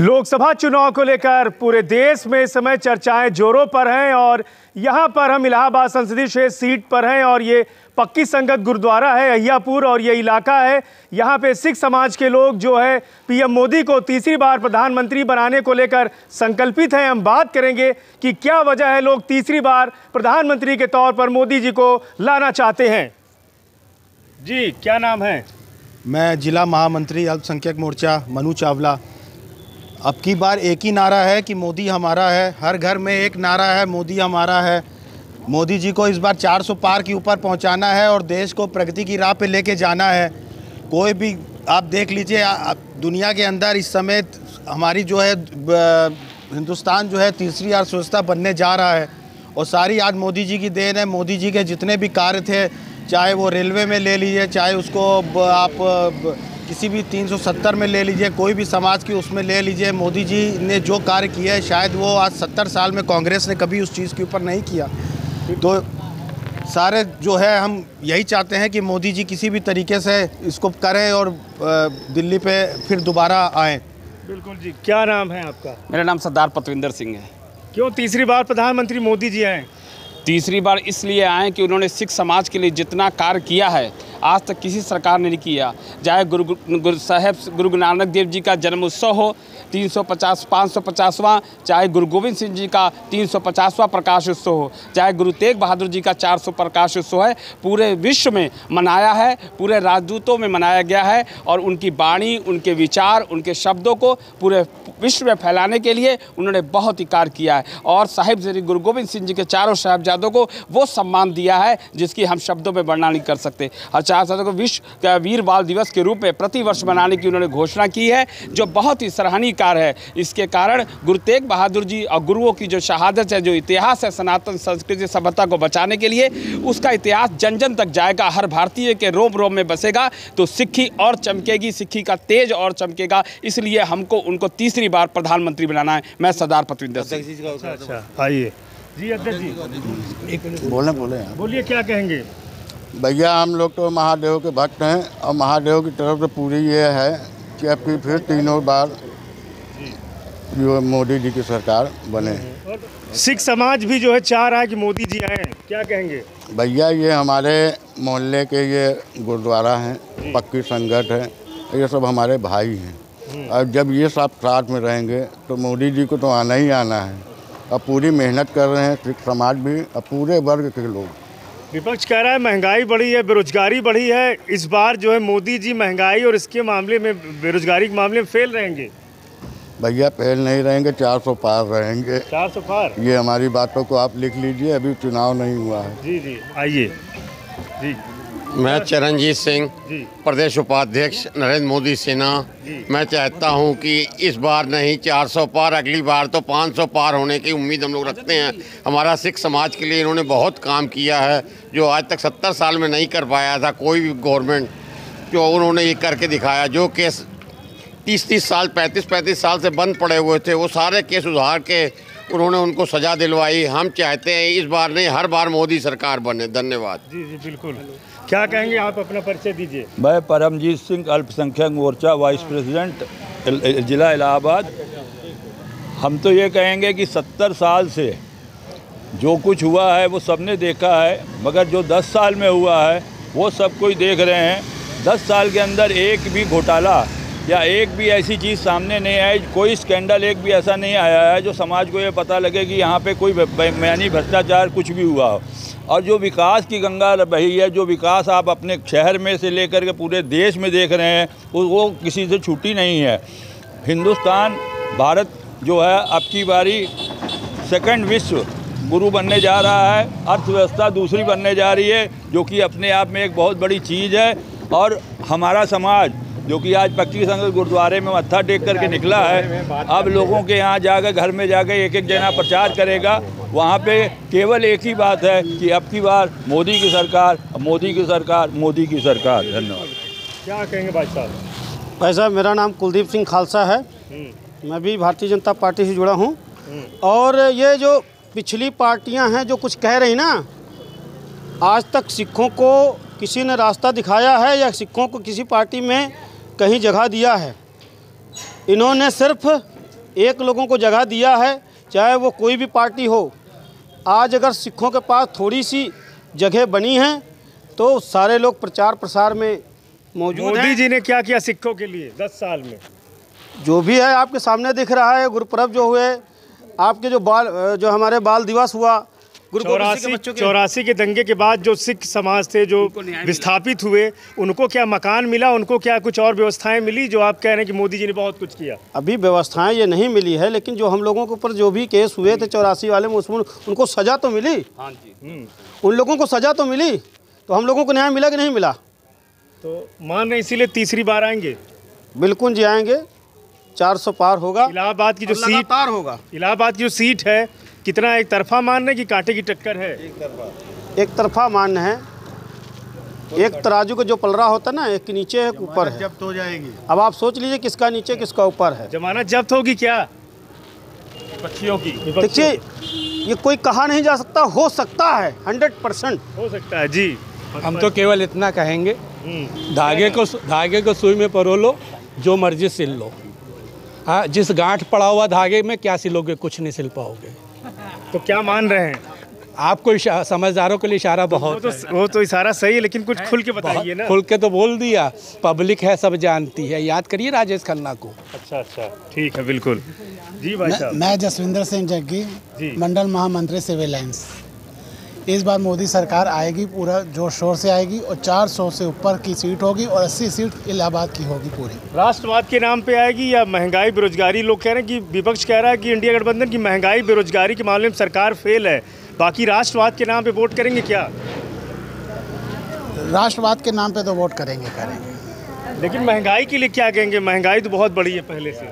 लोकसभा चुनाव को लेकर पूरे देश में इस समय चर्चाएं जोरों पर हैं और यहां पर हम इलाहाबाद संसदीय क्षेत्र सीट पर हैं और ये पक्की संगत गुरुद्वारा है अहियापुर और ये इलाका है। यहां पे सिख समाज के लोग जो है पीएम मोदी को तीसरी बार प्रधानमंत्री बनाने को लेकर संकल्पित हैं। हम बात करेंगे कि क्या वजह है लोग तीसरी बार प्रधानमंत्री के तौर पर मोदी जी को लाना चाहते हैं। जी क्या नाम है? मैं जिला महामंत्री अल्पसंख्यक मोर्चा मनु चावला। अब की बार एक ही नारा है कि मोदी हमारा है। हर घर में एक नारा है, मोदी हमारा है। मोदी जी को इस बार 400 पार के ऊपर पहुंचाना है और देश को प्रगति की राह पे लेके जाना है। कोई भी आप देख लीजिए, दुनिया के अंदर इस समय हमारी जो है हिंदुस्तान जो है तीसरी अर्थव्यवस्था बनने जा रहा है और सारी आज मोदी जी की देन है। मोदी जी के जितने भी कार्य थे, चाहे वो रेलवे में ले लीजिए, चाहे उसको आप किसी भी 370 में ले लीजिए, कोई भी समाज की उसमें ले लीजिए, मोदी जी ने जो कार्य किया है शायद वो आज 70 साल में कांग्रेस ने कभी उस चीज़ के ऊपर नहीं किया। तो सारे जो है हम यही चाहते हैं कि मोदी जी किसी भी तरीके से इसको करें और दिल्ली पे फिर दोबारा आएँ। बिल्कुल जी। क्या नाम है आपका? मेरा नाम सरदार पतविंदर सिंह है। क्यों तीसरी बार प्रधानमंत्री मोदी जी आए? तीसरी बार इसलिए आए कि उन्होंने सिख समाज के लिए जितना कार्य किया है आज तक किसी सरकार ने नहीं किया। चाहे गुरु नानक देव जी का जन्म उत्सव हो 550वां, चाहे गुरु गोविंद सिंह जी का 350वां प्रकाश उत्सव हो, चाहे गुरु तेग बहादुर जी का 400 प्रकाश उत्सव है, पूरे विश्व में मनाया है, पूरे राजदूतों में मनाया गया है और उनकी वाणी, उनके विचार, उनके शब्दों को पूरे विश्व में फैलाने के लिए उन्होंने बहुत ही कार्य किया है। और साहिब श्री गुरु गोविंद सिंह जी के चारों साहिबजादों को वो सम्मान दिया है जिसकी हम शब्दों में वर्णन नहीं कर सकते। और चारों को विश्व वीर बाल दिवस के रूप में प्रतिवर्ष मनाने की उन्होंने घोषणा की है, जो बहुत ही सराहनीय कार्य है। इसके कारण गुरु तेग बहादुर जी और गुरुओं की जो शहादत है, जो इतिहास है सनातन संस्कृति सभ्यता को बचाने के लिए, उसका इतिहास जन जन तक जाएगा, हर भारतीय के रोम रोम में बसेगा, तो सिक्खी और चमकेगी, सिक्खी का तेज और चमकेगा। इसलिए हमको उनको तीसरी बार प्रधानमंत्री बनाना है। मैं सरदार पतविंदर सिंह। अच्छा आइए जी। अध्यक्ष जी बोलिए क्या कहेंगे? भैया, हम लोग तो महादेव के भक्त हैं और महादेव की तरफ से पूरी ये है कि अब की फिर तीनों बार जो मोदी जी की सरकार बने। सिख समाज भी जो है चाह रहा है कि मोदी जी आए, क्या कहेंगे? भैया, ये हमारे मोहल्ले के ये गुरुद्वारा हैं, पक्की संगत है, ये सब हमारे भाई हैं और जब ये सब साथ में रहेंगे तो मोदी जी को तो आना ही आना है। अब पूरी मेहनत कर रहे हैं सिख समाज भी और पूरे वर्ग के लोग। विपक्ष कह रहा है महंगाई बढ़ी है, बेरोजगारी बढ़ी है, इस बार जो है मोदी जी महंगाई और इसके मामले में, बेरोजगारी के मामले में फेल रहेंगे। भैया, फेल नहीं रहेंगे, 400 पार रहेंगे। 400 पार? ये हमारी बातों को आप लिख लीजिए, अभी चुनाव नहीं हुआ है। जी जी आइए जी। मैं चरणजीत सिंह, प्रदेश उपाध्यक्ष नरेंद्र मोदी सेना। मैं चाहता हूं कि इस बार नहीं 400 पार, अगली बार तो 500 पार होने की उम्मीद हम लोग रखते हैं। हमारा सिख समाज के लिए इन्होंने बहुत काम किया है जो आज तक 70 साल में नहीं कर पाया था कोई भी गवर्नमेंट, जो उन्होंने ये करके दिखाया। जो केस 30-30 साल 35-35 साल से बंद पड़े हुए थे, वो सारे केस उधार के उन्होंने उनको सजा दिलवाई। हम चाहते हैं इस बार नहीं, हर बार मोदी सरकार बने। धन्यवाद। जी जी बिल्कुल। क्या कहेंगे आप? अपना परिचय दीजिए। मैं परमजीत सिंह, अल्पसंख्यक मोर्चा वाइस प्रेसिडेंट जिला इलाहाबाद। हम तो ये कहेंगे कि 70 साल से जो कुछ हुआ है वो सबने देखा है, मगर जो 10 साल में हुआ है वो सब कोई देख रहे हैं। 10 साल के अंदर एक भी घोटाला या एक भी ऐसी चीज़ सामने नहीं आई, कोई स्कैंडल एक भी ऐसा नहीं आया है जो समाज को ये पता लगे कि यहाँ पे कोई बेईमानी भ्रष्टाचार कुछ भी हुआ हो। और जो विकास की गंगा बही है, जो विकास आप अपने शहर में से लेकर के पूरे देश में देख रहे हैं, वो किसी से छूटी नहीं है। हिंदुस्तान, भारत जो है अब की बारी सेकंड विश्व गुरु बनने जा रहा है। अर्थव्यवस्था दूसरी बनने जा रही है, जो कि अपने आप में एक बहुत बड़ी चीज़ है। और हमारा समाज जो कि आज पक्की संगत गुरुद्वारे में मत्था टेक करके निकला है, अब लोगों के यहाँ जाकर घर में जाकर एक एक जना प्रचार करेगा। वहाँ पे केवल एक ही बात है कि अब की बार मोदी की सरकार, मोदी की सरकार, मोदी की सरकार। धन्यवाद। क्या कहेंगे भाई साहब? भाई साहब, मेरा नाम कुलदीप सिंह खालसा है। मैं भी भारतीय जनता पार्टी से जुड़ा हूँ। और ये जो पिछली पार्टियाँ हैं जो कुछ कह रही ना, आज तक सिखों को किसी ने रास्ता दिखाया है या सिखों को किसी पार्टी में कहीं जगह दिया है? इन्होंने सिर्फ एक लोगों को जगह दिया है, चाहे वो कोई भी पार्टी हो। आज अगर सिखों के पास थोड़ी सी जगह बनी है तो सारे लोग प्रचार प्रसार में मौजूद हैं। मोदी जी ने क्या किया सिखों के लिए 10 साल में? जो भी है आपके सामने दिख रहा है। गुरुपर्व जो हुए, आपके जो हमारे बाल दिवस हुआ, गुरु गोबिंद सिंह के बच्चों के 84 के दंगे के बाद जो सिख समाज थे जो विस्थापित हुए, उनको क्या मकान मिला, उनको क्या कुछ और व्यवस्थाएं मिली जो आप कह रहे हैं कि मोदी जी ने बहुत कुछ किया? अभी व्यवस्थाएं ये नहीं मिली है, लेकिन जो हम लोगों के ऊपर जो भी केस हुए थे 84 वाले में, उसमें उनको सज़ा तो मिली। हाँ जी, उन लोगों को सज़ा तो मिली, तो हम लोगों को न्याय मिला कि नहीं मिला? तो मान रहे इसीलिए तीसरी बार आएंगे? बिल्कुल जी आएंगे, 400 पार होगा। इलाहाबाद की जो सीट लगातार होगा। इलाहाबाद की जो सीट है, कितना एक तरफा मान रहे कि कांटे की टक्कर है? एक तरफा मान्य है। एक तराजू का जो पलड़ा होता है ना, एक नीचे है, एक ऊपर है। जब्त हो जाएगी। अब आप सोच लीजिए किसका नीचे किसका ऊपर है। जमानत जब्त होगी क्या विपक्षियों की? देखिए, ये कोई कहा नहीं जा सकता, हो सकता है, 100% हो सकता है जी। हम तो केवल इतना कहेंगे, धागे को सुई में परो लो, जो मर्जी सिल लो। हाँ, जिस गांठ पड़ा हुआ धागे में क्या सिलोगे, कुछ नहीं सिल पाओगे। तो क्या मान रहे हैं? आपको समझदारों के लिए इशारा बहुत वो तो इशारा सही है, लेकिन कुछ खुल के बताइए ना। खुल के तो बोल दिया, पब्लिक है सब जानती है। याद करिए राजेश खन्ना को। अच्छा, ठीक है, बिल्कुल जी भाई साहब। मैं जसविंदर सिंह जग्गी, मंडल महामंत्री सिविल लाइंस। इस बार मोदी सरकार आएगी, पूरा जोर शोर से आएगी, और 400 से ऊपर की सीट होगी और 80 सीट इलाहाबाद की होगी पूरी। राष्ट्रवाद के नाम पे आएगी या महंगाई बेरोजगारी? लोग कह रहे हैं कि विपक्ष कह रहा है कि इंडिया गठबंधन की महंगाई बेरोजगारी के मामले में सरकार फेल है, बाकी राष्ट्रवाद के नाम पे वोट करेंगे क्या? राष्ट्रवाद के नाम पे तो वोट करेंगे। लेकिन महंगाई के लिए क्या कहेंगे? महंगाई तो बहुत बड़ी है पहले से,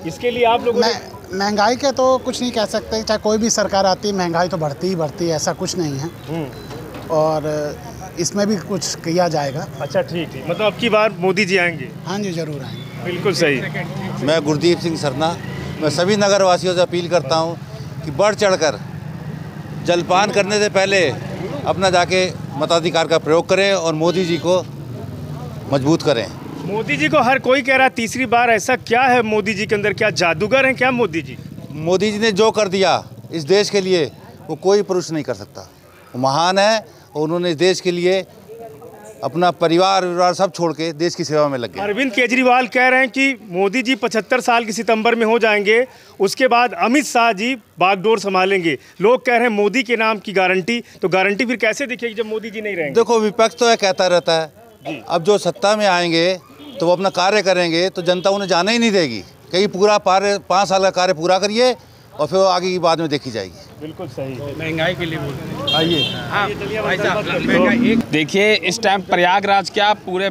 इसके लिए आप लोगों महंगाई के तो कुछ नहीं कह सकते, चाहे कोई भी सरकार आती है महंगाई तो बढ़ती ही बढ़ती है, ऐसा कुछ नहीं है। और इसमें भी कुछ किया जाएगा। अच्छा, ठीक, मतलब अब की बार मोदी जी आएंगे? हाँ जी, जरूर आएंगे। बिल्कुल सही। मैं गुरदीप सिंह सरना, मैं सभी नगर वासियों से अपील करता हूँ कि बढ़ चढ़कर जलपान करने से पहले अपना जाके मताधिकार का प्रयोग करें और मोदी जी को मजबूत करें। मोदी जी को हर कोई कह रहा है तीसरी बार, ऐसा क्या है मोदी जी के अंदर? क्या जादूगर हैं क्या मोदी जी? मोदी जी ने जो कर दिया इस देश के लिए वो कोई पुरुष नहीं कर सकता। वो महान है और उन्होंने इस देश के लिए अपना परिवार सब छोड़ के देश की सेवा में लग गए। अरविंद केजरीवाल कह रहे हैं कि मोदी जी 75 साल की सितंबर में हो जाएंगे, उसके बाद अमित शाह जी बागडोर संभालेंगे। लोग कह रहे हैं मोदी के नाम की गारंटी, तो गारंटी फिर कैसे दिखेगी जब मोदी जी नहीं रहेंगे? देखो, विपक्ष तो यह कहता रहता है, अब जो सत्ता में आएंगे तो वो अपना कार्य करेंगे तो जनता उन्हें जाने ही नहीं देगी। कहीं पूरा 5 साल का कार्य पूरा करिए और फिर आगे की बाद में देखी जाएगी। बिल्कुल सही। महंगाई के लिए बोलते हैं। आइए। देखिए, इस टाइम प्रयागराज क्या पूरे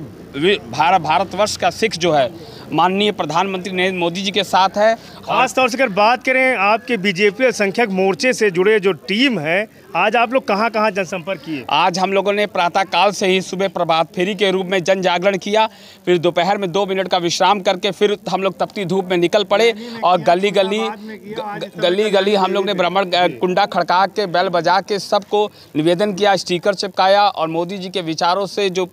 भारतवर्ष का सिख जो है माननीय प्रधानमंत्री नरेंद्र मोदी जी के साथ है। खास तौर से अगर बात करें आपके बीजेपी अल्पसंख्यक मोर्चे से जुड़े जो टीम है, आज आप लोग कहाँ कहाँ जनसंपर्क किए? आज हम लोगों ने प्रातःकाल से ही सुबह प्रभात फेरी के रूप में जन जागरण किया, फिर दोपहर में 2 मिनट का विश्राम करके फिर हम लोग तपती धूप में निकल पड़े और गली गली हम लोग ने भ्रमण कुंडा खड़का के बैल बजा के सबको निवेदन किया, स्टिकर चिपकाया और मोदी जी के विचारों से जो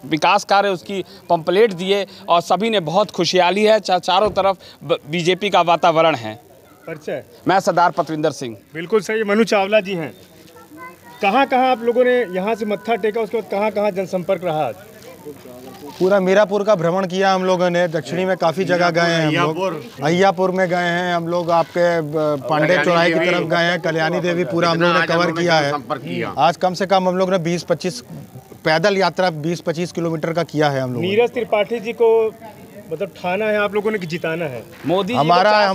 विकास कार्य उसकी पंपलेट दिए और सभी ने बहुत खुशहाली है। चारों तरफ बीजेपी का वातावरण है। परिचय? मैं सरदार पतविंदर सिंह। बिल्कुल सही। मनु चावला जी हैं। कहाँ कहाँ आप लोगों ने यहाँ से मत्था टेका, उसके बाद कहाँ कहाँ जनसंपर्क रहा? पूरा मीरापुर का भ्रमण किया हम लोगों ने। दक्षिणी में काफ़ी जगह गए हैं हम लोग। अहियापुर में गए हैं हम लोग, आपके पांडे चौराहे की तरफ गए हैं, कल्याणी देवी पूरा हम लोग ने कवर किया है। आज कम से कम हम लोग ने 20-25 पैदल यात्रा 20-25 किलोमीटर का किया है हम लोग। नीरज त्रिपाठी जी को मतलब ठाना है आप लोगों ने कि जिताना है? मोदी हमारा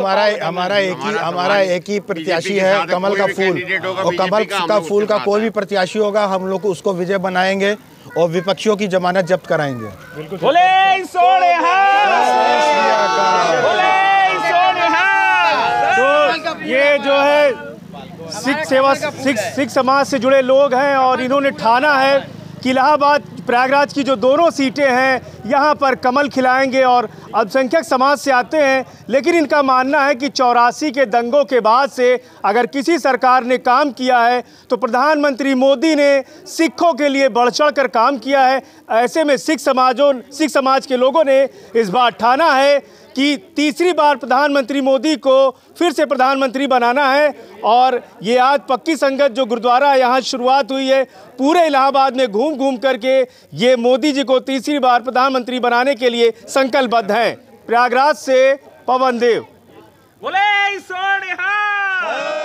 एक ही प्रत्याशी है, कमल का फूल, और कमल का फूल का कोई भी प्रत्याशी होगा हम लोग उसको विजय बनाएंगे और विपक्षियों की जमानत जब्त कराएंगे। तो ये जो है सिख समाज से जुड़े लोग हैं और इन्होंने ठाना है कि इलाहाबाद प्रयागराज की जो दोनों सीटें हैं यहाँ पर कमल खिलाएंगे और अल्पसंख्यक समाज से आते हैं। लेकिन इनका मानना है कि 84 के दंगों के बाद से अगर किसी सरकार ने काम किया है तो प्रधानमंत्री मोदी ने सिखों के लिए बढ़ चढ़ कर काम किया है। ऐसे में सिख समाज के लोगों ने इस बार ठाना है कि तीसरी बार प्रधानमंत्री मोदी को फिर से प्रधानमंत्री बनाना है। और ये आज पक्की संगत जो गुरुद्वारा है यहाँ शुरुआत हुई है, पूरे इलाहाबाद में घूम घूम करके ये मोदी जी को तीसरी बार प्रधानमंत्री बनाने के लिए संकल्पबद्ध हैं। प्रयागराज से पवन देव। बोले सोनिहार।